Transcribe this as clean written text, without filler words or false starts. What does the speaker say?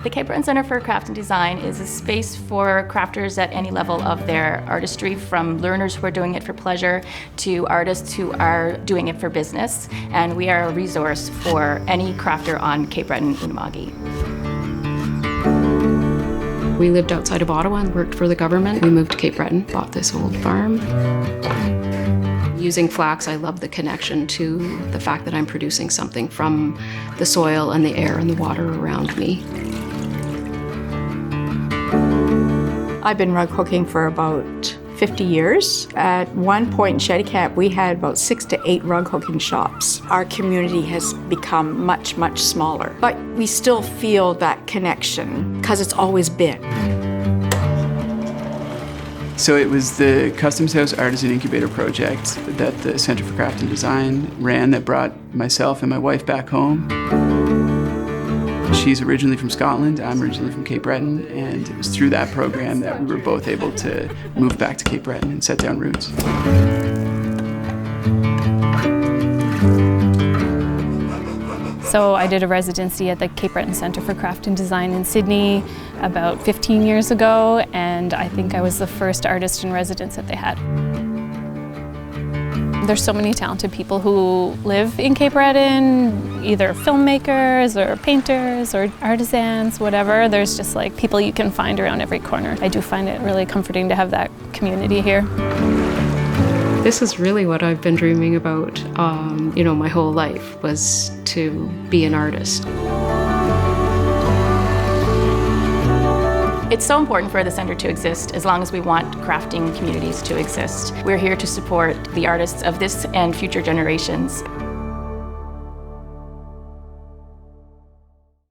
The Cape Breton Centre for Craft and Design is a space for crafters at any level of their artistry, from learners who are doing it for pleasure to artists who are doing it for business. And we are a resource for any crafter on Cape Breton, Unama'ki. We lived outside of Ottawa and worked for the government. We moved to Cape Breton, bought this old farm. Using flax, I love the connection to the fact that I'm producing something from the soil and the air and the water around me. I've been rug hooking for about 50 years. At one point in Shetty Camp, we had about 6 to 8 rug hooking shops. Our community has become much, much smaller, but we still feel that connection because it's always been. So it was the Customs House Artisan Incubator project that the Centre for Craft and Design ran that brought myself and my wife back home. She's originally from Scotland, I'm originally from Cape Breton, and it was through that program that we were both able to move back to Cape Breton and set down roots. So I did a residency at the Cape Breton Centre for Craft and Design in Sydney about 15 years ago, and I think I was the first artist in residence that they had. There's so many talented people who live in Cape Breton, either filmmakers or painters or artisans, whatever. There's just like people you can find around every corner. I do find it really comforting to have that community here. This is really what I've been dreaming about, my whole life, was to be an artist. It's so important for the centre to exist as long as we want crafting communities to exist. We're here to support the artists of this and future generations.